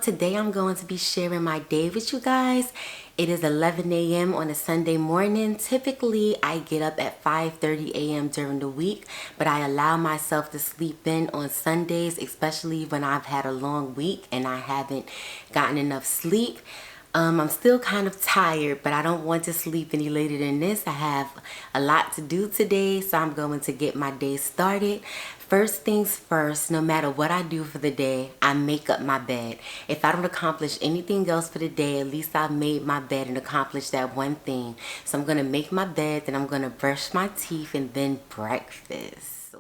Today I'm going to be sharing my day with you guys. It is 11 a.m. on a Sunday morning. Typically, I get up at 5:30 a.m. during the week, but I allow myself to sleep in on Sundays, especially when I've had a long week and I haven't gotten enough sleep. I'm still kind of tired, but I don't want to sleep any later than this. I have a lot to do today, so I'm going to get my day started. First things first, no matter what I do for the day, I make up my bed. If I don't accomplish anything else for the day, at least I've made my bed and accomplished that one thing. So I'm going to make my bed, then I'm going to brush my teeth, and then breakfast.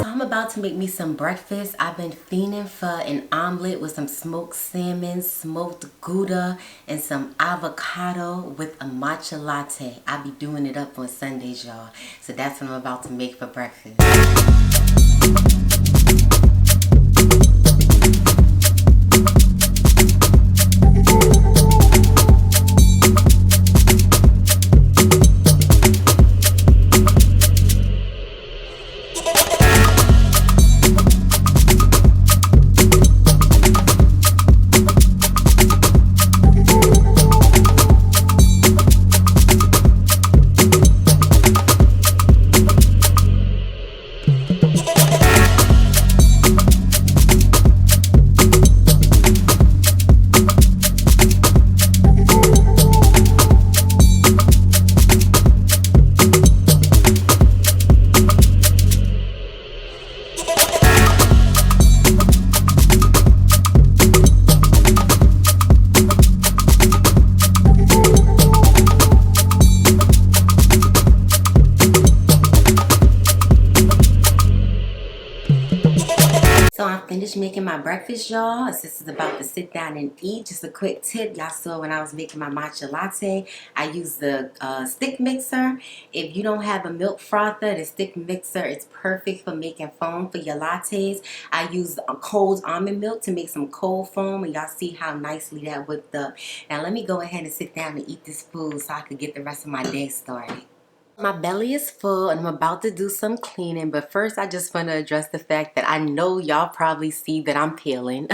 I'm about to make me some breakfast. I've been fiending for an omelet with some smoked salmon, smoked Gouda, and some avocado with a matcha latte. I be doing it up on Sundays, y'all. So that's what I'm about to make for breakfast. So I'm finished making my breakfast, y'all. This is about to sit down and eat. Just a quick tip. Y'all saw when I was making my matcha latte, I used the stick mixer. If you don't have a milk frother, the stick mixer is perfect for making foam for your lattes. I used cold almond milk to make some cold foam, and y'all see how nicely that whipped up. Now let me go ahead and sit down and eat this food so I can get the rest of my day started. My belly is full and I'm about to do some cleaning, but first I just want to address the fact that I know y'all probably see that I'm peeling.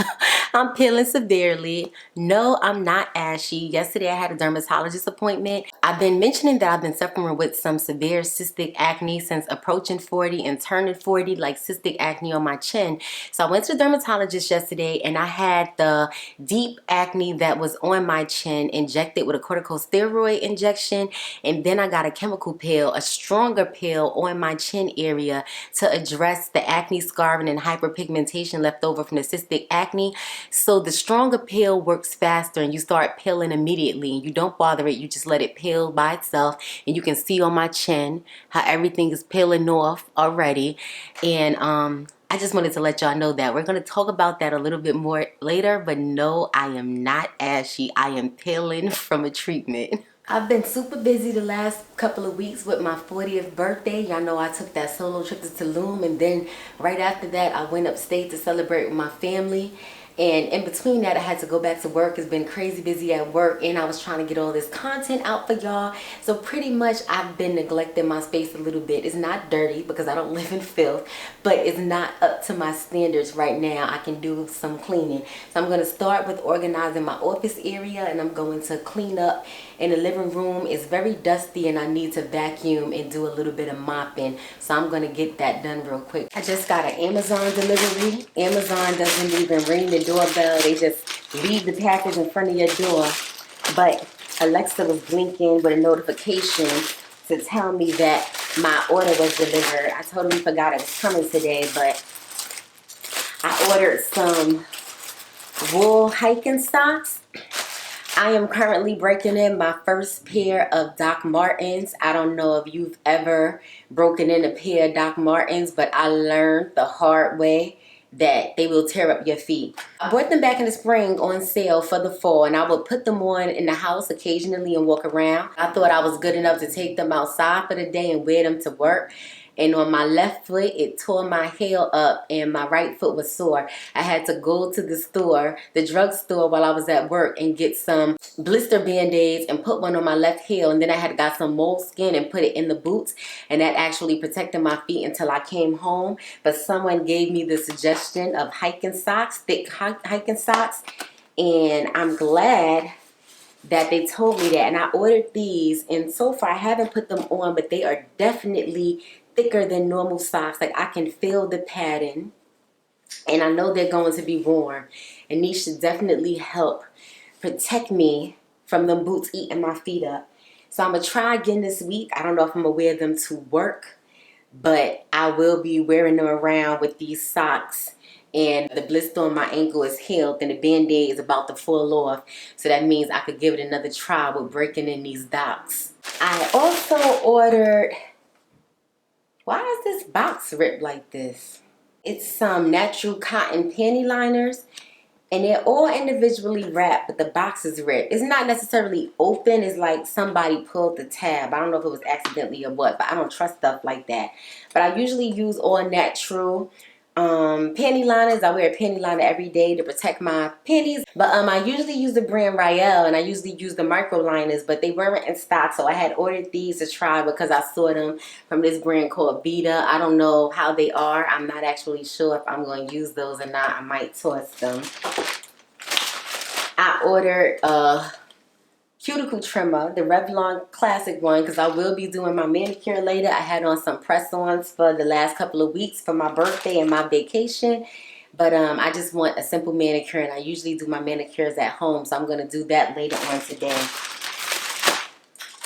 I'm peeling severely. No, I'm not ashy. Yesterday I had a dermatologist appointment. I've been mentioning that I've been suffering with some severe cystic acne since approaching 40 and turning 40, like cystic acne on my chin. So I went to the dermatologist yesterday and I had the deep acne that was on my chin injected with a corticosteroid injection, and then I got a chemical peel, a stronger peel on my chin area to address the acne scarring and hyperpigmentation left over from the cystic acne. So the stronger peel works faster and you start peeling immediately, and you don't bother it, you just let it peel by itself, and you can see on my chin how everything is peeling off already. And I just wanted to let y'all know that. We're going to talk about that a little bit more later, but no, I am not ashy. I am peeling from a treatment. I've been super busy the last couple of weeks with my 40th birthday. Y'all know I took that solo trip to Tulum, and then right after that I went upstate to celebrate with my family. And in between that, I had to go back to work. It's been crazy busy at work, and I was trying to get all this content out for y'all. So pretty much I've been neglecting my space a little bit. It's not dirty because I don't live in filth, but it's not up to my standards right now. I can do some cleaning. So I'm going to start with organizing my office area, and I'm going to clean up in the living room. It's very dusty and I need to vacuum and do a little bit of mopping. So I'm going to get that done real quick. I just got an Amazon delivery. Amazon doesn't even ring the doorbell. They just leave the package in front of your door. But Alexa was blinking with a notification to tell me that my order was delivered. I totally forgot it was coming today, but I ordered some wool hiking socks. I am currently breaking in my first pair of Doc Martens. I don't know if you've ever broken in a pair of Doc Martens, but I learned the hard way that they will tear up your feet. I bought them back in the spring on sale for the fall, and I would put them on in the house occasionally and walk around. I thought I was good enough to take them outside for the day and wear them to work. And on my left foot, it tore my heel up and my right foot was sore. I had to go to the store, the drugstore, while I was at work and get some blister band-aids and put one on my left heel. And then I had got some moleskin and put it in the boots. And that actually protected my feet until I came home. But someone gave me the suggestion of hiking socks, thick hiking socks. And I'm glad that they told me that. And I ordered these. And so far, I haven't put them on, but they are definitely thicker than normal socks. Like, I can feel the pattern, and I know they're going to be warm, and these should definitely help protect me from them boots eating my feet up. So I'm gonna try again this week. I don't know if I'm gonna wear them to work, but I will be wearing them around with these socks. And the blister on my ankle is healed, and the band-aid is about to fall off. So that means I could give it another try with breaking in these docks. I also ordered, why is this box ripped like this? It's some natural cotton panty liners, and they're all individually wrapped, but the box is ripped. It's not necessarily open. It's like somebody pulled the tab. I don't know if it was accidentally or what, but I don't trust stuff like that. But I usually use all natural panty liners. I wear a panty liner every day to protect my panties. But I usually use the brand Rael, and I usually use the micro liners, but they weren't in stock. So I had ordered these to try because I saw them from this brand called Vita. I don't know how they are. I'm not actually sure if I'm going to use those or not. I might toss them. I ordered cuticle trimmer, the Revlon classic one, because I will be doing my manicure later. I had on some press-ons for the last couple of weeks for my birthday and my vacation. But I just want a simple manicure, and I usually do my manicures at home, so I'm going to do that later on today.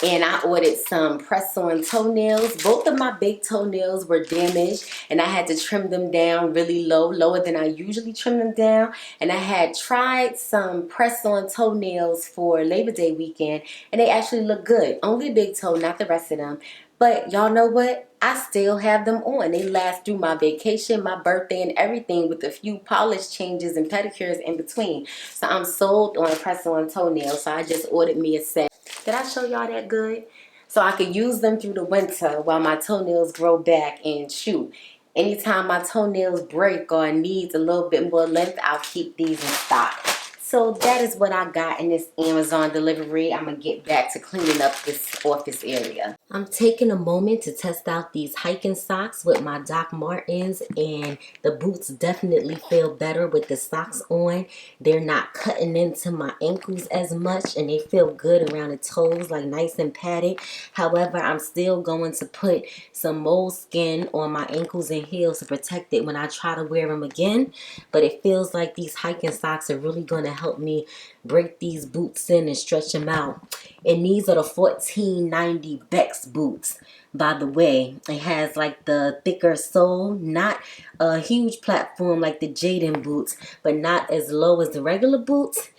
And I ordered some press-on toenails. Both of my big toenails were damaged, and I had to trim them down really low, lower than I usually trim them down. And I had tried some press-on toenails for Labor Day weekend, and they actually look good. Only big toe, not the rest of them. But y'all know what? I still have them on. They last through my vacation, my birthday, and everything, with a few polish changes and pedicures in between. So I'm sold on press-on toenails, so I just ordered me a set. Did I show y'all that good? So I could use them through the winter while my toenails grow back. And shoot, anytime my toenails break or needs a little bit more length, I'll keep these in stock. So that is what I got in this Amazon delivery. I'm going to get back to cleaning up this office area. I'm taking a moment to test out these hiking socks with my Doc Martens, and the boots definitely feel better with the socks on. They're not cutting into my ankles as much, and they feel good around the toes, like nice and padded. However, I'm still going to put some moleskin on my ankles and heels to protect it when I try to wear them again. But it feels like these hiking socks are really going to help me break these boots in and stretch them out. And these are the 1490 Bex boots, by the way. It has like the thicker sole, not a huge platform like the Jaden boots, but not as low as the regular boots.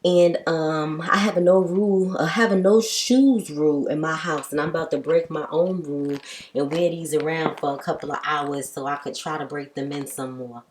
And I have a no shoes rule in my house, and I'm about to break my own rule and wear these around for a couple of hours so I could try to break them in some more.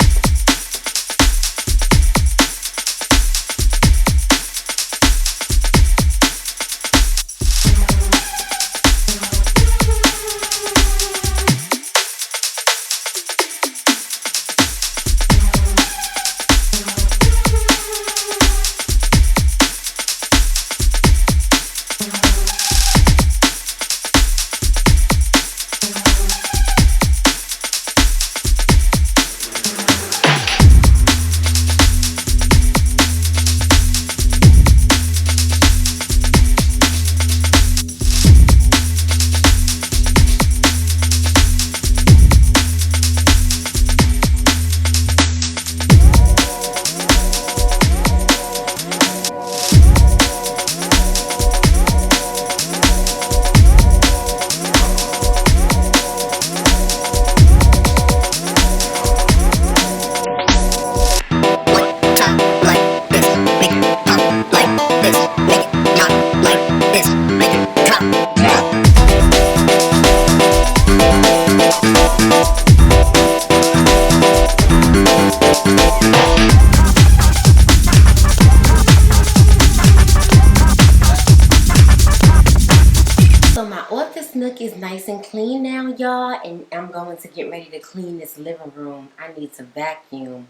My office nook is nice and clean now, y'all, and I'm going to get ready to clean this living room. I need to vacuum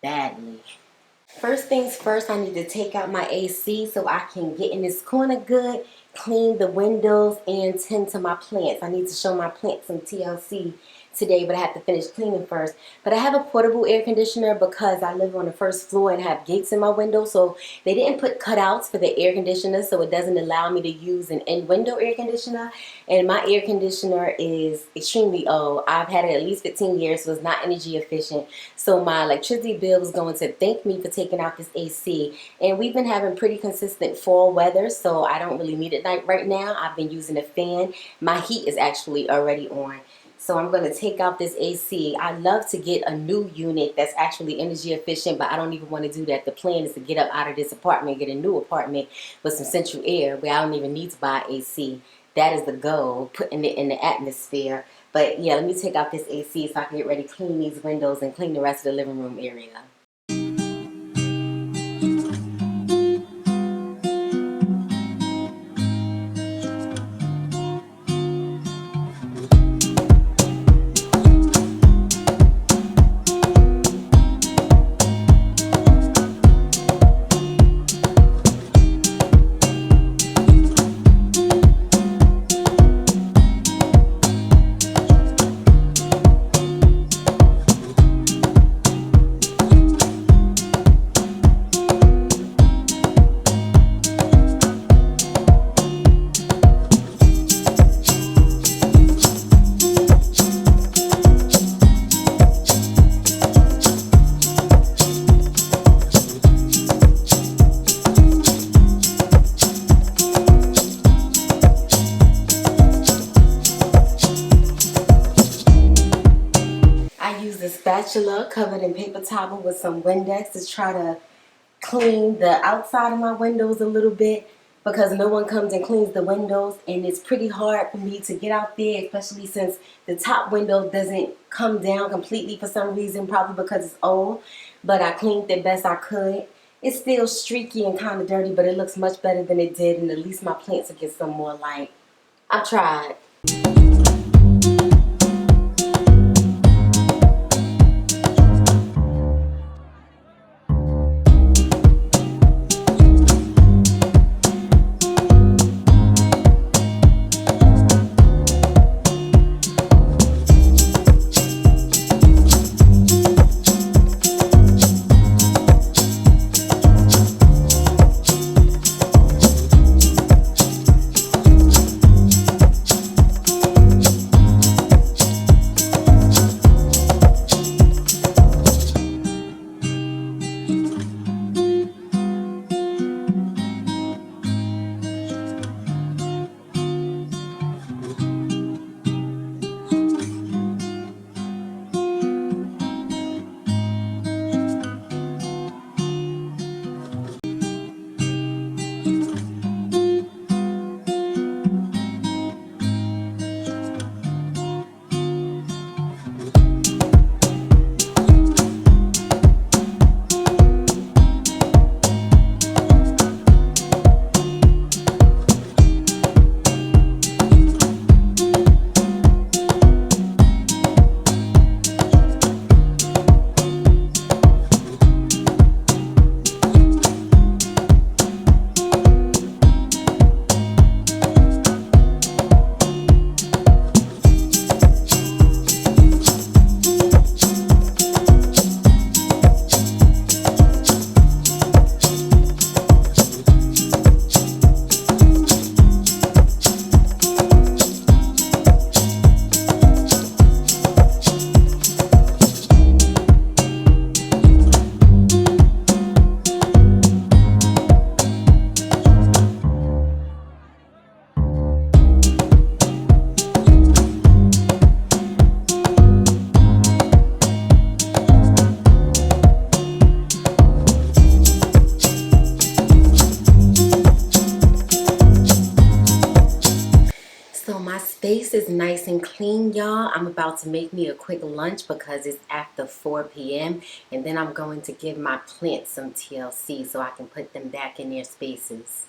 badly. First things first, I need to take out my AC so I can get in this corner good, clean the windows, and tend to my plants. I need to show my plants some TLC today, but I have to finish cleaning first. But I have a portable air conditioner because I live on the first floor and have gates in my window, so they didn't put cutouts for the air conditioner, so it doesn't allow me to use an in-window air conditioner. And my air conditioner is extremely old. I've had it at least 15 years, so it's not energy efficient. So my electricity bill is going to thank me for taking out this AC. And we've been having pretty consistent fall weather, so I don't really need it right now. I've been using a fan. My heat is actually already on. So I'm going to take out this AC. I love to get a new unit that's actually energy efficient, but I don't even want to do that. The plan is to get up out of this apartment, get a new apartment with some central air where I don't even need to buy AC. That is the goal, putting it in the atmosphere. But yeah, let me take out this AC so I can get ready to clean these windows and clean the rest of the living room area. Spatula covered in paper towel with some Windex to try to clean the outside of my windows a little bit because no one comes and cleans the windows, and it's pretty hard for me to get out there, especially since the top window doesn't come down completely for some reason, probably because it's old, but I cleaned it best I could. It's still streaky and kind of dirty, but it looks much better than it did, and at least my plants will get some more light. I've tried. Space is nice and clean, y'all. I'm about to make me a quick lunch because it's after 4 p.m. and then I'm going to give my plants some TLC so I can put them back in their spaces.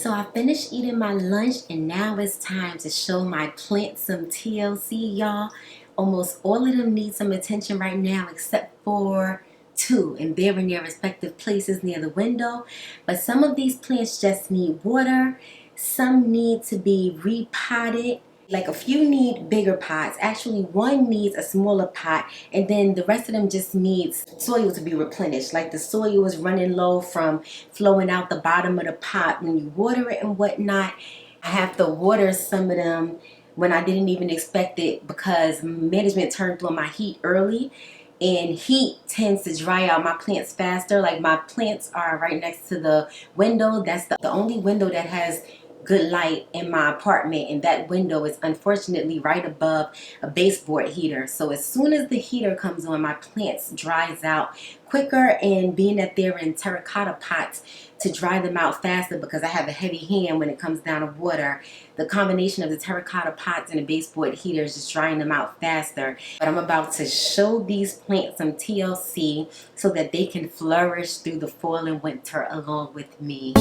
So I finished eating my lunch and now it's time to show my plants some TLC, y'all. Almost all of them need some attention right now except for two, and they're in their respective places near the window. But some of these plants just need water. Some need to be repotted. Like a few need bigger pots. Actually, one needs a smaller pot, and then the rest of them just needs soil to be replenished. Like the soil is running low from flowing out the bottom of the pot when you water it and whatnot. I have to water some of them when I didn't even expect it because management turned on my heat early, and heat tends to dry out my plants faster. Like my plants are right next to the window. That's the only window that has good light in my apartment, and that window is unfortunately right above a baseboard heater. So as soon as the heater comes on, my plants dries out quicker, and being that they're in terracotta pots, to dry them out faster because I have a heavy hand when it comes down to water, the combination of the terracotta pots and the baseboard heater is just drying them out faster. But I'm about to show these plants some TLC so that they can flourish through the fall and winter along with me.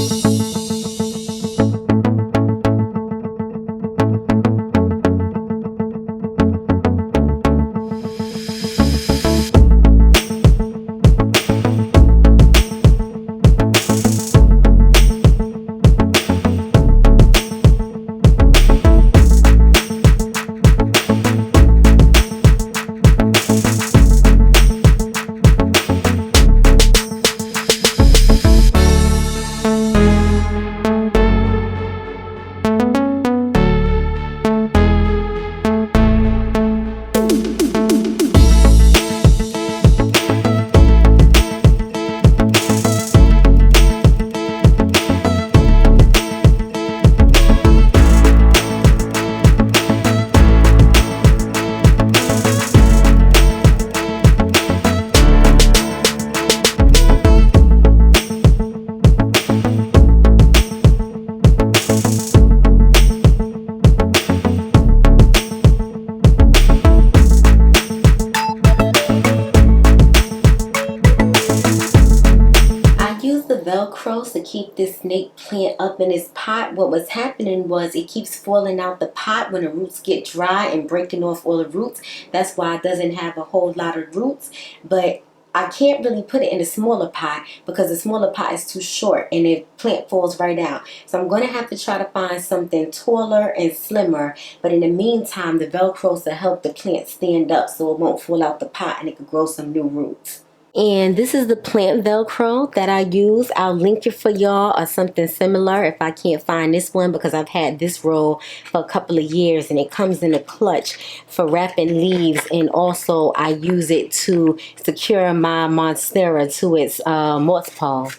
Velcro to keep this snake plant up in its pot. What was happening was it keeps falling out the pot when the roots get dry and breaking off all the roots. That's why it doesn't have a whole lot of roots. But I can't really put it in a smaller pot because the smaller pot is too short and the plant falls right out. So I'm going to have to try to find something taller and slimmer. But in the meantime, the Velcro to help the plant stand up so it won't fall out the pot and it can grow some new roots. And this is the plant Velcro that I use. I'll link it for y'all or something similar if I can't find this one, because I've had this roll for a couple of years and it comes in a clutch for wrapping leaves. And also I use it to secure my monstera to its moss pole.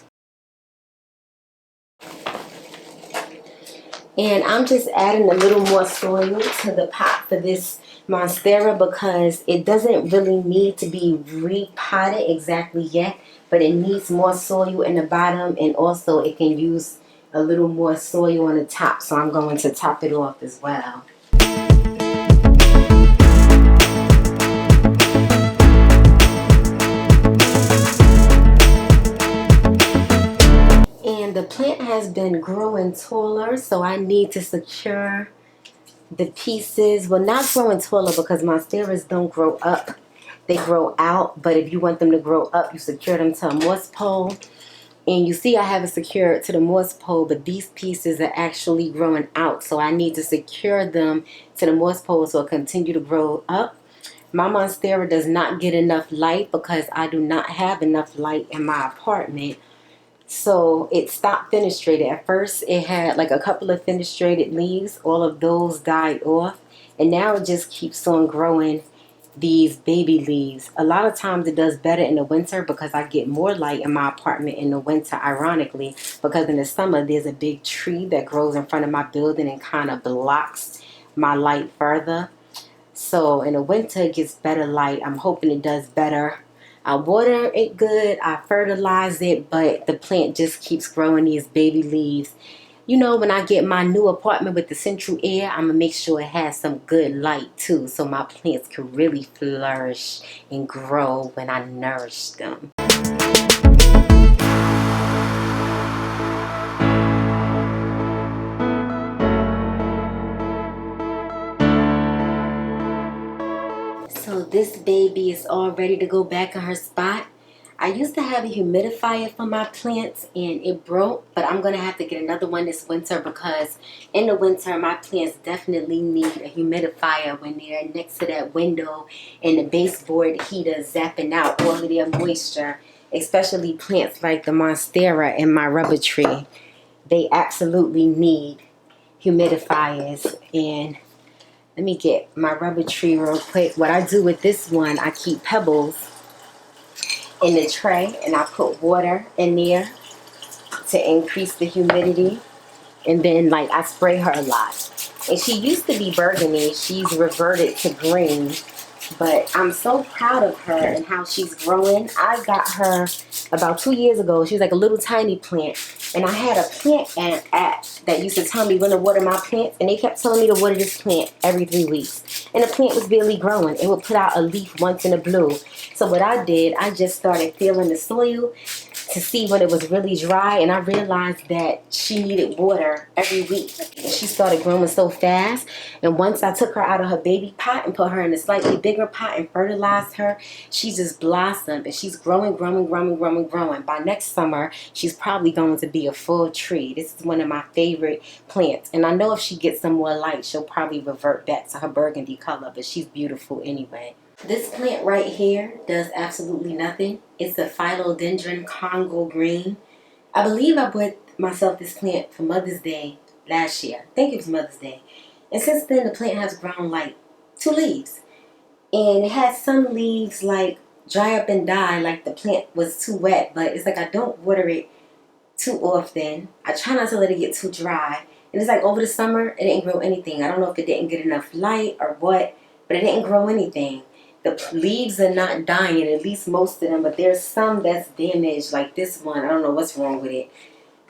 And I'm just adding a little more soil to the pot for this monstera because it doesn't really need to be repotted exactly yet, but it needs more soil in the bottom, and also it can use a little more soil on the top, so I'm going to top it off as well. And the plant has been growing taller, so I need to secure the pieces. Well, not growing taller because monsteras don't grow up, they grow out. But if you want them to grow up, you secure them to a moss pole. And you see I have it secured to the moss pole, but these pieces are actually growing out, so I need to secure them to the moss pole so it continue to grow up. My monstera does not get enough light because I do not have enough light in my apartment. So it stopped fenestrated. At first it had like a couple of fenestrated leaves. All of those died off, and now it just keeps on growing these baby leaves. A lot of times it does better in the winter because I get more light in my apartment in the winter, ironically, because in the summer there's a big tree that grows in front of my building and kind of blocks my light further. So in the winter it gets better light. I'm hoping it does better. I water it good, I fertilize it, but the plant just keeps growing these baby leaves. You know, when I get my new apartment with the central air, I'm going to make sure it has some good light too, so my plants can really flourish and grow when I nourish them. This baby is all ready to go back in her spot. I used to have a humidifier for my plants and it broke, but I'm going to have to get another one this winter because in the winter my plants definitely need a humidifier when they're next to that window and the baseboard heater zapping out all of their moisture, especially plants like the monstera and my rubber tree. They absolutely need humidifiers. And let me get my rubber tree real quick. What I do with this one, I keep pebbles in the tray and I put water in there to increase the humidity, and then like I spray her a lot. And she used to be burgundy, she's reverted to green, but I'm so proud of her and how she's growing. I got her about 2 years ago. She was like a little tiny plant, and I had a plant app that used to tell me when to water my plants, and they kept telling me to water this plant every 3 weeks, and the plant was barely growing. It would put out a leaf once in a blue. So what I did, I just started feeling the soil to see when it was really dry, and I realized that she needed water every week. And she started growing so fast, and once I took her out of her baby pot and put her in a slightly bigger pot and fertilized her, she just blossomed, and she's growing. By next summer, she's probably going to be a full tree. This is one of my favorite plants, and I know if she gets some more light, she'll probably revert back to her burgundy color, but she's beautiful anyway. This plant right here does absolutely nothing. It's a philodendron Congo green. I believe I bought myself this plant for Mother's Day last year. I think it was Mother's Day. And since then, the plant has grown like 2 leaves. And it has some leaves like dry up and die, like the plant was too wet. But it's like I don't water it too often. I try not to let it get too dry. And it's like over the summer, it didn't grow anything. I don't know if it didn't get enough light or what, but it didn't grow anything. The leaves are not dying, at least most of them, but there's some that's damaged, like this one. I don't know what's wrong with it.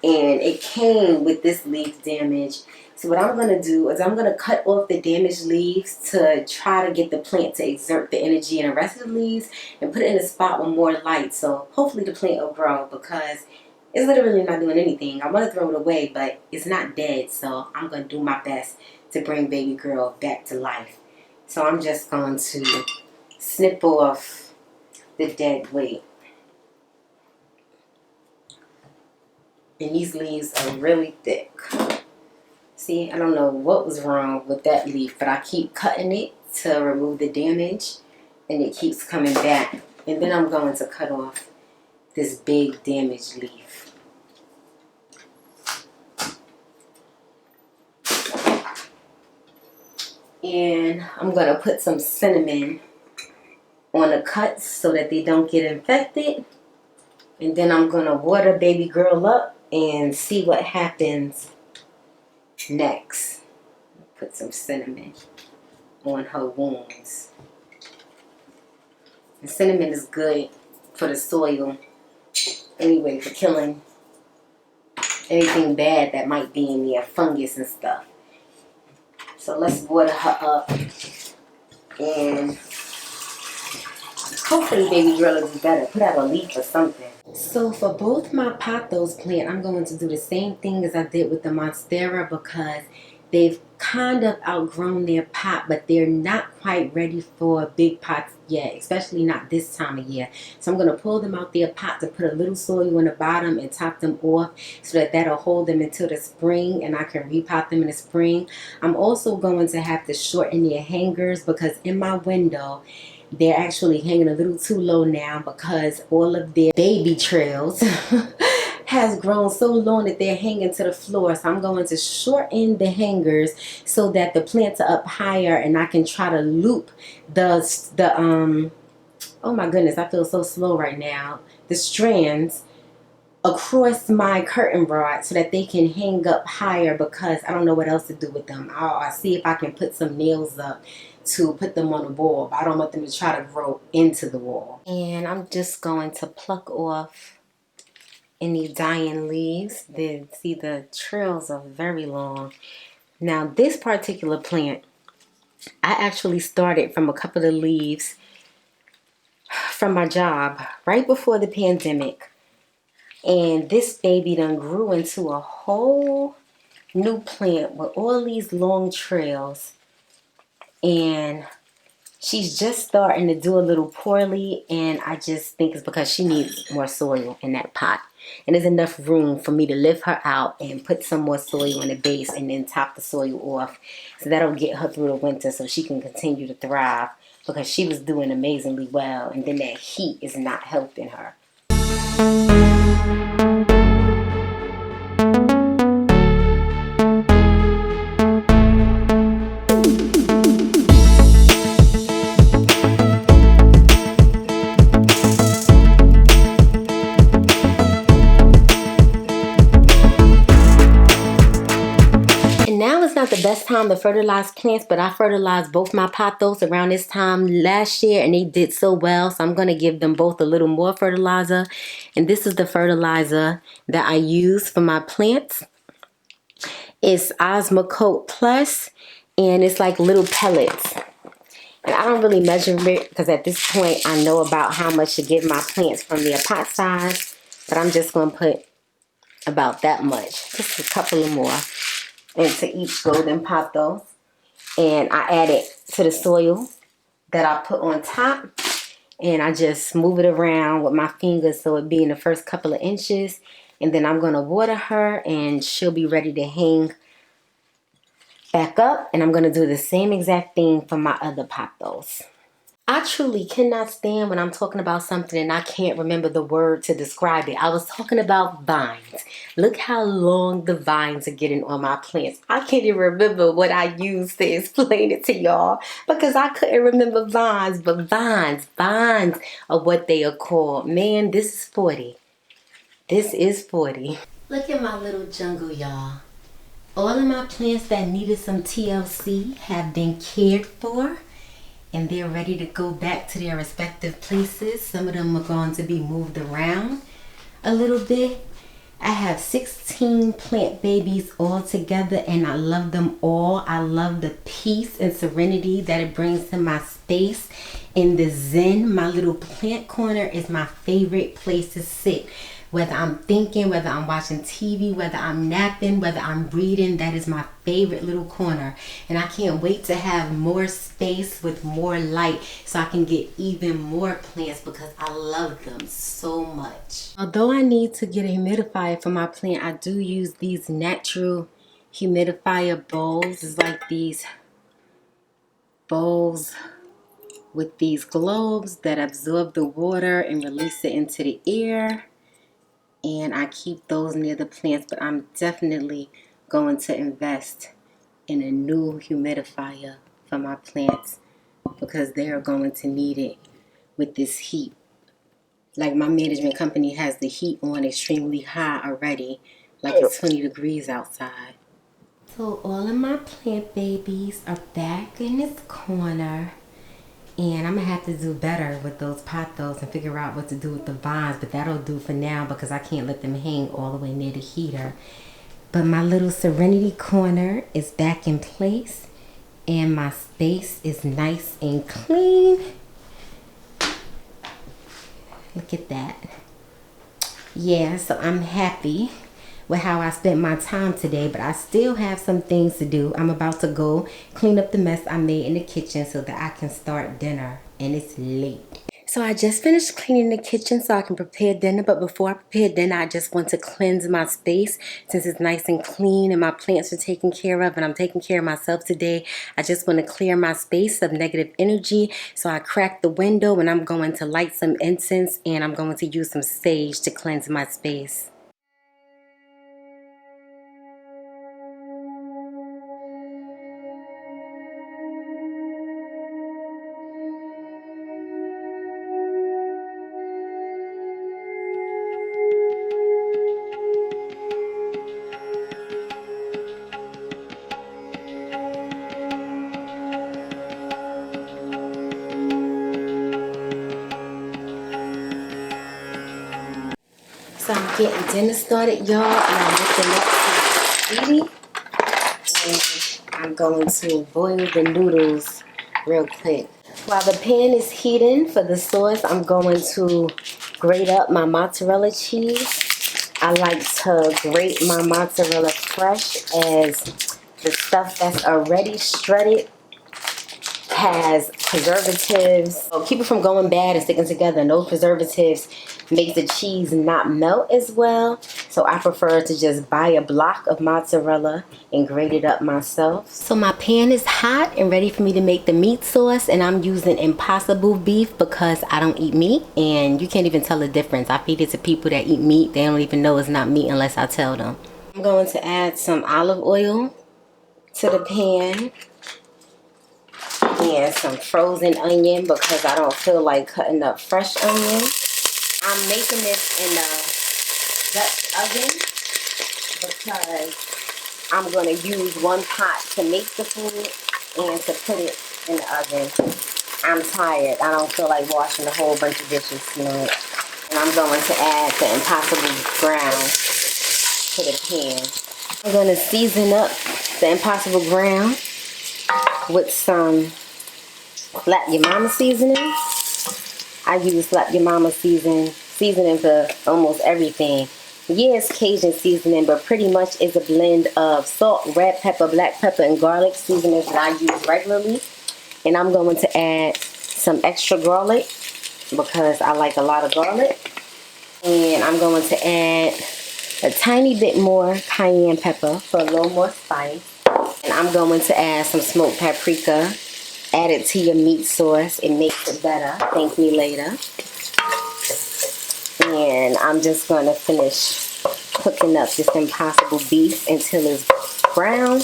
And it came with this leaf damage. So what I'm going to do is I'm going to cut off the damaged leaves to try to get the plant to exert the energy in the rest of the leaves and put it in a spot with more light. So hopefully the plant will grow because it's literally not doing anything. I want to throw it away, but it's not dead. So I'm going to do my best to bring baby girl back to life. So I'm just going to snip off the dead weight. And these leaves are really thick. See, I don't know what was wrong with that leaf, but I keep cutting it to remove the damage, and it keeps coming back. And then I'm going to cut off this big damaged leaf. And I'm going to put some cinnamon on the cuts so that they don't get infected. And then I'm going to water baby girl up and see what happens next. Put some cinnamon on her wounds. And cinnamon is good for the soil anyway, for killing anything bad that might be in there, fungus and stuff. So let's water her up, and hopefully baby girl will do better. Put out a leaf or something. So for both my pothos plant, I'm going to do the same thing as I did with the monstera because they've kind of outgrown their pot, but they're not quite ready for big pots yet, especially not this time of year. So I'm going to pull them out their pot to put a little soil in the bottom and top them off so that that'll hold them until the spring and I can repot them in the spring. I'm also going to have to shorten their hangers because in my window, they're actually hanging a little too low now because all of their baby trails has grown so long that they're hanging to the floor. So I'm going to shorten the hangers so that the plants are up higher and I can try to loop the oh my goodness, I feel so slow right now. The strands across my curtain rod so that they can hang up higher because I don't know what else to do with them. I'll see if I can put some nails up to put them on the wall, but I don't want them to try to grow into the wall. And I'm just going to pluck off any dying leaves. See, the trails are very long. Now this particular plant, I actually started from a couple of leaves from my job right before the pandemic. And this baby done grew into a whole new plant with all these long trails. And She's just starting to do a little poorly, and I just think it's because she needs more soil in that pot. And there's enough room for me to lift her out and put some more soil in the base and then top the soil off. So that'll get her through the winter so she can continue to thrive, because she was doing amazingly well, and then that heat is not helping her. Not the best time to fertilize plants, but I fertilized both my pothos around this time last year and they did so well, so I'm going to give them both a little more fertilizer. And this is the fertilizer that I use for my plants. It's Osmocote Plus, and it's like little pellets. And I don't really measure it because at this point I know about how much to give my plants from their pot size, but I'm just going to put about that much, just a couple of more into each golden pothos, and I add it to the soil that I put on top, and I just move it around with my fingers so it be in the first couple of inches, and then I'm gonna water her and she'll be ready to hang back up. And I'm gonna do the same exact thing for my other pothos. I truly cannot stand when I'm talking about something and I can't remember the word to describe it. I was talking about vines. Look how long the vines are getting on my plants. I can't even remember what I used to explain it to y'all because I couldn't remember vines. But vines are what they are called. Man, this is 40. This is 40. Look at my little jungle, y'all. All of my plants that needed some TLC have been cared for, and they're ready to go back to their respective places. Some of them are going to be moved around a little bit. I have 16 plant babies all together, and I love them all. I love the peace and serenity that it brings to my space. And the zen, my little plant corner, is my favorite place to sit. Whether I'm thinking, whether I'm watching TV, whether I'm napping, whether I'm reading, that is my favorite little corner. And I can't wait to have more space with more light so I can get even more plants because I love them so much. Although I need to get a humidifier for my plant, I do use these natural humidifier bowls. It's like these bowls with these globes that absorb the water and release it into the air. And I keep those near the plants, but I'm definitely going to invest in a new humidifier for my plants because they're going to need it with this heat. Like my management company has the heat on extremely high already, like it's 20 degrees outside. So all of my plant babies are back in this corner. And I'm going to have to do better with those pothos and figure out what to do with the vines. But that'll do for now because I can't let them hang all the way near the heater. But my little serenity corner is back in place. And my space is nice and clean. Look at that. Yeah, so I'm happy with how I spent my time today, but I still have some things to do. I'm about to go clean up the mess I made in the kitchen so that I can start dinner, and it's late. So I just finished cleaning the kitchen so I can prepare dinner, but before I prepare dinner, I just want to cleanse my space since it's nice and clean and my plants are taken care of and I'm taking care of myself today. I just want to clear my space of negative energy, so I cracked the window and I'm going to light some incense and I'm going to use some sage to cleanse my space. So I'm getting dinner started, y'all, and I'm looking up some ziti. And I'm going to boil the noodles real quick. While the pan is heating for the sauce, I'm going to grate up my mozzarella cheese. I like to grate my mozzarella fresh, as the stuff that's already shredded has preservatives. So keep it from going bad and sticking together. And those preservatives make the cheese not melt as well. So I prefer to just buy a block of mozzarella and grate it up myself. So my pan is hot and ready for me to make the meat sauce. And I'm using Impossible beef because I don't eat meat. And you can't even tell the difference. I feed it to people that eat meat. They don't even know it's not meat unless I tell them. I'm going to add some olive oil to the pan. And some frozen onion because I don't feel like cutting up fresh onion. I'm making this in a Dutch oven because I'm going to use one pot to make the food and to put it in the oven. I'm tired. I don't feel like washing a whole bunch of dishes tonight. And I'm going to add the Impossible ground to the pan. I'm going to season up the Impossible ground with some Slap Your Mama seasoning. I use Slap Your Mama seasoning for almost everything. Yeah, it's Cajun seasoning, but pretty much it's a blend of salt, red pepper, black pepper, and garlic seasonings that I use regularly. And I'm going to add some extra garlic because I like a lot of garlic. And I'm going to add a tiny bit more cayenne pepper for a little more spice. And I'm going to add some smoked paprika. Add it to your meat sauce. It makes it better. Thank me later. And I'm just going to finish cooking up this Impossible beef until it's brown.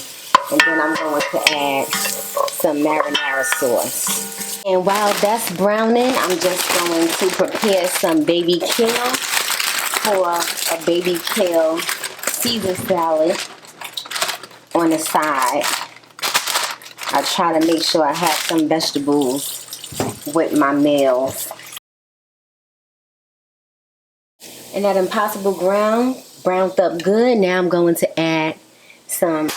And then I'm going to add some marinara sauce. And while that's browning, I'm just going to prepare some baby kale for a baby kale Caesar salad on the side. I try to make sure I have some vegetables with my meals. And that Impossible browned up good. Now I'm going to add some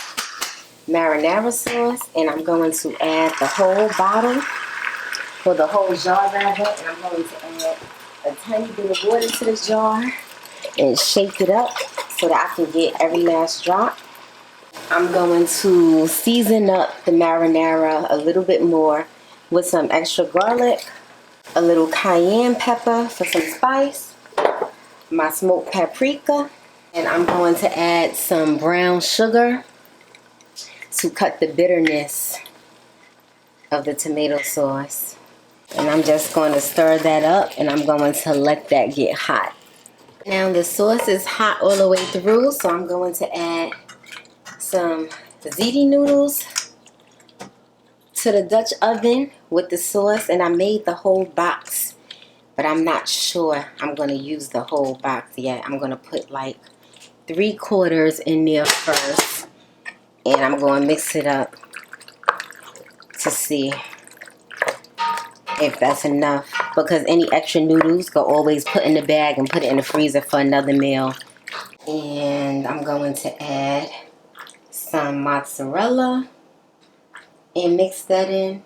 marinara sauce. And I'm going to add the whole bottle, or the whole jar rather. And I'm going to add a tiny bit of water to the jar and shake it up so that I can get every last drop. I'm going to season up the marinara a little bit more with some extra garlic, a little cayenne pepper for some spice, my smoked paprika, and I'm going to add some brown sugar to cut the bitterness of the tomato sauce. And I'm just going to stir that up and I'm going to let that get hot. Now the sauce is hot all the way through, so I'm going to add some ziti noodles to the Dutch oven with the sauce. And I made the whole box, but I'm not sure I'm going to use the whole box yet. I'm going to put like 3/4 in there first, and I'm going to mix it up to see if that's enough, because any extra noodles go always put in the bag and put it in the freezer for another meal. And I'm going to add some mozzarella and mix that in.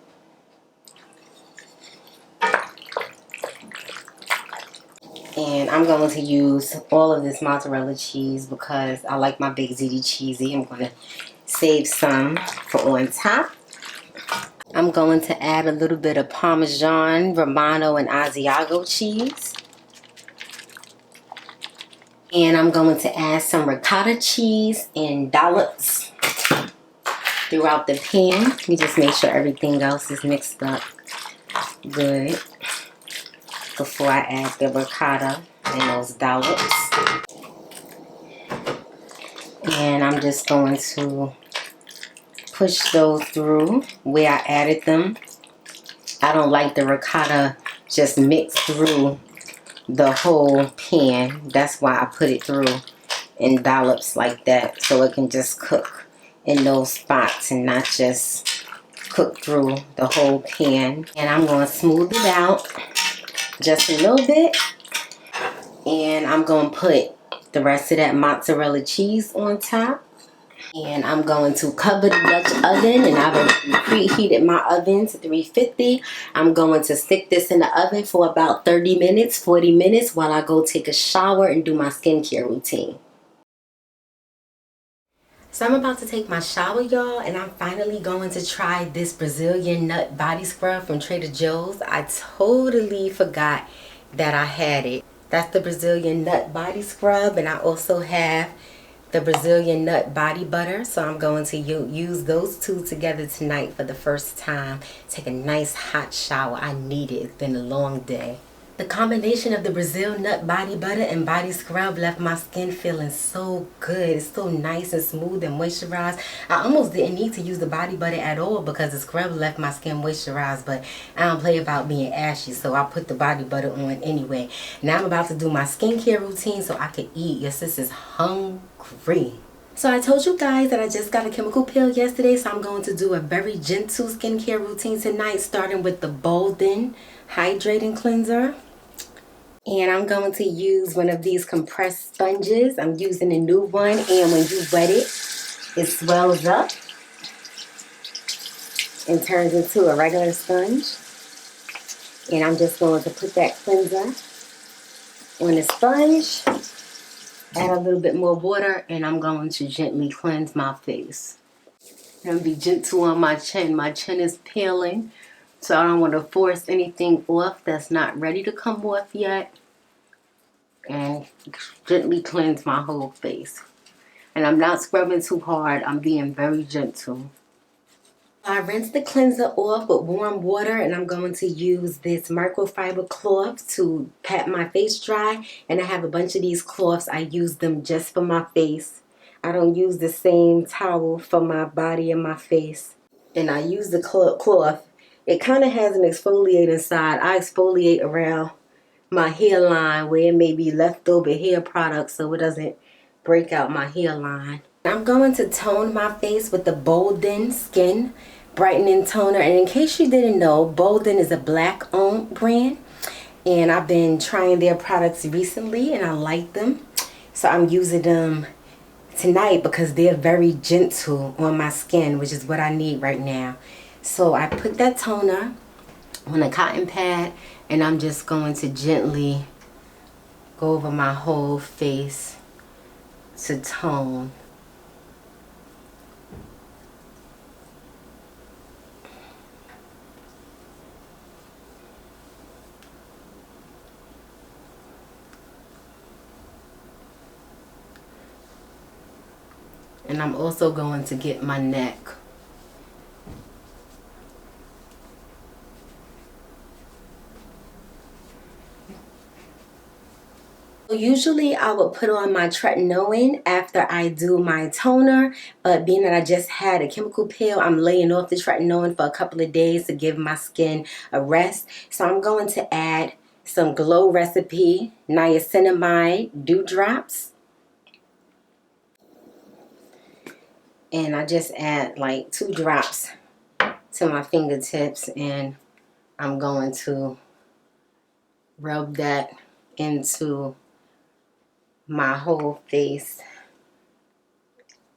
And I'm going to use all of this mozzarella cheese because I like my big ziti cheesy. I'm going to save some for on top. I'm going to add a little bit of Parmesan, Romano, and Asiago cheese. And I'm going to add some ricotta cheese and dollops throughout the pan. Let me just make sure everything else is mixed up good before I add the ricotta and those dollops. And I'm just going to push those through where I added them. I don't like the ricotta just mixed through the whole pan. That's why I put it through in dollops like that, so it can just cook in those spots and not just cook through the whole pan. And I'm going to smooth it out just a little bit, and I'm going to put the rest of that mozzarella cheese on top. And I'm going to cover the Dutch oven, and I've already preheated my oven to 350. I'm going to stick this in the oven for about 30 minutes, 40 minutes while I go take a shower and do my skincare routine. So I'm about to take my shower, y'all, and I'm finally going to try this Brazilian nut body scrub from Trader Joe's. I totally forgot that I had it. That's the Brazilian nut body scrub, and I also have the Brazilian nut body butter. So I'm going to use those two together tonight for the first time. Take a nice hot shower. I need it. It's been a long day. The combination of the Brazil nut body butter and body scrub left my skin feeling so good. It's so nice and smooth and moisturized. I almost didn't need to use the body butter at all because the scrub left my skin moisturized, but I don't play about being ashy, so I put the body butter on anyway. Now I'm about to do my skincare routine so I can eat. Your sis is hungry. So I told you guys that I just got a chemical peel yesterday, so I'm going to do a very gentle skincare routine tonight, starting with the Bolden Hydrating Cleanser. And I'm going to use one of these compressed sponges. I'm using a new one, and when you wet it, it swells up and turns into a regular sponge. And I'm just going to put that cleanser on the sponge, add a little bit more water, and I'm going to gently cleanse my face. I'm going to be gentle on my chin. My chin is peeling, so I don't want to force anything off that's not ready to come off yet. And gently cleanse my whole face. And I'm not scrubbing too hard. I'm being very gentle. I rinsed the cleanser off with warm water, and I'm going to use this microfiber cloth to pat my face dry. And I have a bunch of these cloths. I use them just for my face. I don't use the same towel for my body and my face. And I use the cloth. It kind of has an exfoliating side. I exfoliate around my hairline where it may be leftover hair products so it doesn't break out my hairline. I'm going to tone my face with the Bolden Skin Brightening Toner. And in case you didn't know, Bolden is a black-owned brand. And I've been trying their products recently and I like them. So I'm using them tonight because they're very gentle on my skin, which is what I need right now. So I put that toner on a cotton pad, and I'm just going to gently go over my whole face to tone. And I'm also going to get my neck. Usually I would put on my tretinoin after I do my toner, but being that I just had a chemical peel, I'm laying off the tretinoin for a couple of days to give my skin a rest. So I'm going to add some Glow Recipe niacinamide dewdrops. And I just add like 2 drops to my fingertips, and I'm going to rub that into my whole face.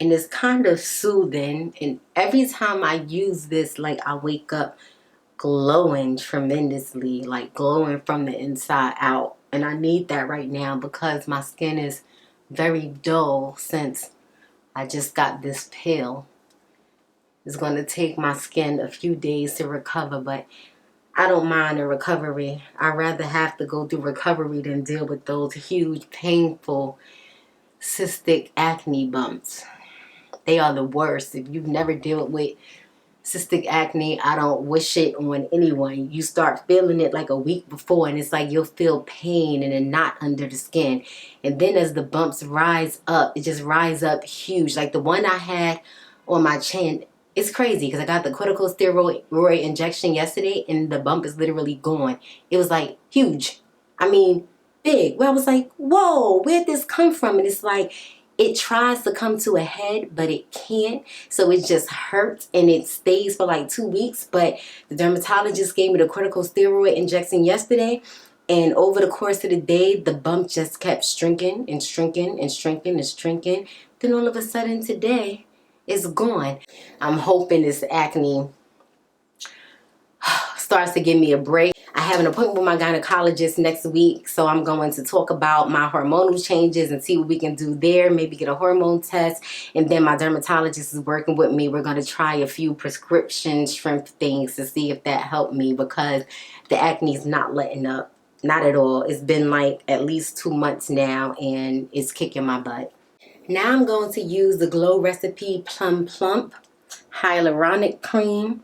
And it's kind of soothing, and every time I use this, like, I wake up glowing tremendously, like glowing from the inside out. And I need that right now because my skin is very dull since I just got this pill. It's going to take my skin a few days to recover, but I don't mind the recovery. I'd rather have to go through recovery than deal with those huge, painful, cystic acne bumps. They are the worst. If you've never dealt with cystic acne, I don't wish it on anyone. You start feeling it like a week before, and it's like you'll feel pain and a knot under the skin. And then as the bumps rise up, it just rise up huge. Like the one I had on my chin, it's crazy because I got the corticosteroid injection yesterday, and the bump is literally gone. It was like huge. I mean, big. Where I was like, whoa, where'd this come from? And it's like, it tries to come to a head, but it can't. So it just hurts, and it stays for like 2 weeks. But the dermatologist gave me the corticosteroid injection yesterday, and over the course of the day, the bump just kept shrinking and shrinking and shrinking and shrinking. Then all of a sudden today, it's gone. I'm hoping this acne starts to give me a break. I have an appointment with my gynecologist next week, so I'm going to talk about my hormonal changes and see what we can do there, maybe get a hormone test. And then my dermatologist is working with me. We're going to try a few prescription shrimp things to see if that helped me, because the acne is not letting up. Not at all. It's been like at least 2 months now, and it's kicking my butt. Now I'm going to use the Glow Recipe Plum Plump Hyaluronic Cream.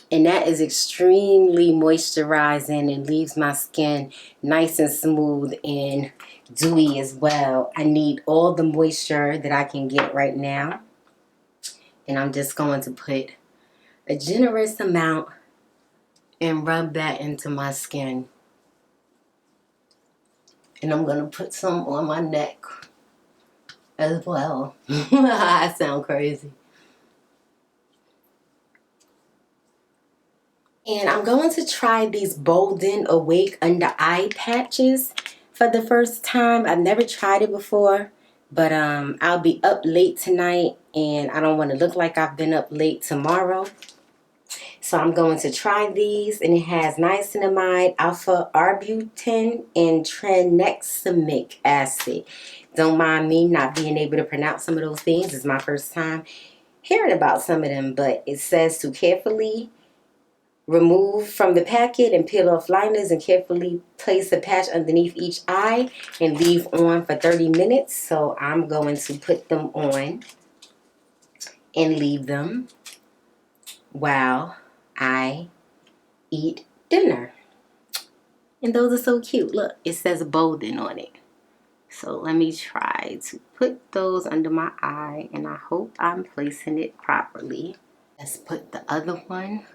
And that is extremely moisturizing and leaves my skin nice and smooth and dewy as well. I need all the moisture that I can get right now. And I'm just going to put a generous amount and rub that into my skin. And I'm going to put some on my neck as well. I sound crazy. And I'm going to try these Bolden Awake Under Eye Patches for the first time. I've never tried it before, but I'll be up late tonight, and I don't want to look like I've been up late tomorrow. So I'm going to try these, and it has niacinamide, alpha-arbutin, and tranexamic acid. Don't mind me not being able to pronounce some of those things. It's my first time hearing about some of them, but it says to carefully remove from the packet and peel off liners and carefully place a patch underneath each eye and leave on for 30 minutes. So I'm going to put them on and leave them while I eat dinner. And those are so cute. Look, it says Bolden on it. So let me try to put those under my eye, and I hope I'm placing it properly. Let's put the other one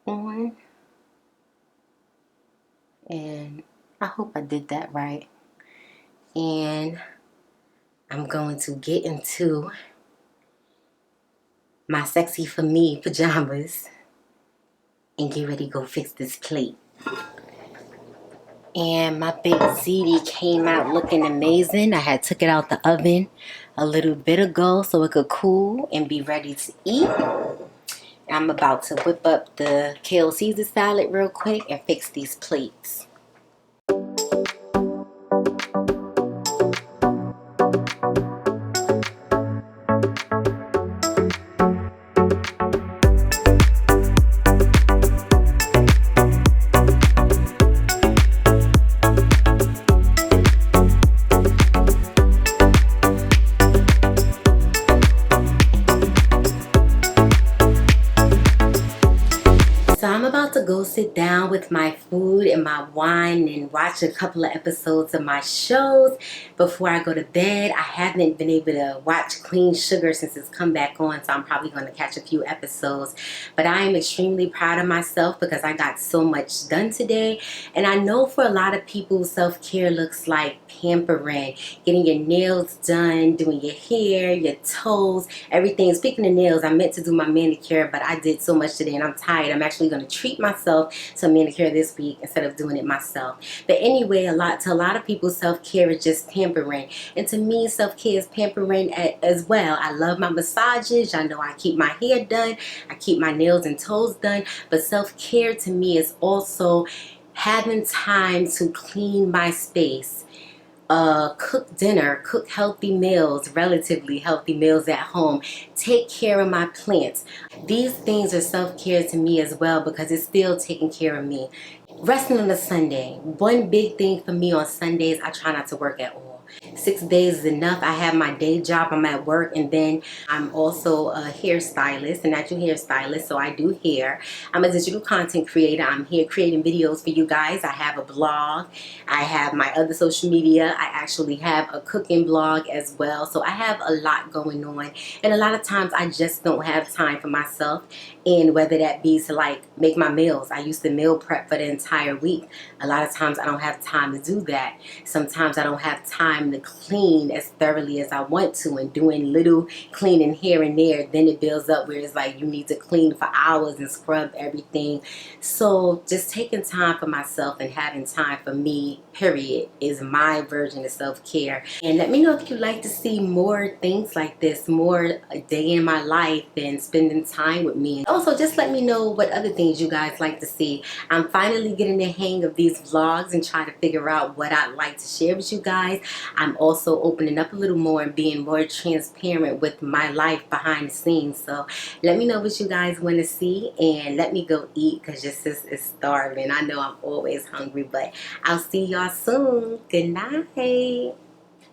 on, and I hope I did that right. And I'm going to get into my sexy for me pajamas and get ready to go fix this plate. And my big ziti came out looking amazing. I had took it out the oven a little bit ago so it could cool and be ready to eat. I'm about to whip up the kale Caesar salad real quick and fix these plates. So I'm about to go sit down with my food and my wine and watch a couple of episodes of my shows before I go to bed. I haven't been able to watch Queen Sugar since it's come back on, so I'm probably going to catch a few episodes. But I am extremely proud of myself because I got so much done today. And I know for a lot of people, self-care looks like pampering, getting your nails done, doing your hair, your toes, everything. Speaking of nails, I meant to do my manicure, but I did so much today and I'm tired. I'm actually going to treat myself to a manicure this week instead of doing it myself. But anyway, to a lot of people, self-care is just pampering, and to me, self-care is pampering as well. I love my massages. I know I keep my hair done, I keep my nails and toes done, but self-care to me is also having time to clean my space, cook dinner, cook healthy meals, relatively healthy meals at home, take care of my plants. These things are self-care to me as well because it's still taking care of me. Resting on a Sunday. One big thing for me on Sundays, I try not to work at all. 6 days is enough. I have my day job, I'm at work, and then I'm also a hairstylist, a natural hairstylist, so I do hair. I'm a digital content creator. I'm here creating videos for you guys. I have a blog. I have my other social media. I actually have a cooking blog as well. So I have a lot going on, and a lot of times I just don't have time for myself, and whether that be to like make my meals. I used to meal prep for the entire week. A lot of times I don't have time to do that. Sometimes I don't have time time to clean as thoroughly as I want to, and doing little cleaning here and there, then it builds up where it's like you need to clean for hours and scrub everything. So just taking time for myself and having time for me, period, is my version of self-care. And let me know if you'd like to see more things like this, more a day in my life and spending time with me. Also, just let me know what other things you guys like to see. I'm finally getting the hang of these vlogs and trying to figure out what I'd like to share with you guys. I'm also opening up a little more and being more transparent with my life behind the scenes. So let me know what you guys want to see, and let me go eat because your sis is starving. I know I'm always hungry, but I'll see y'all soon. Good night.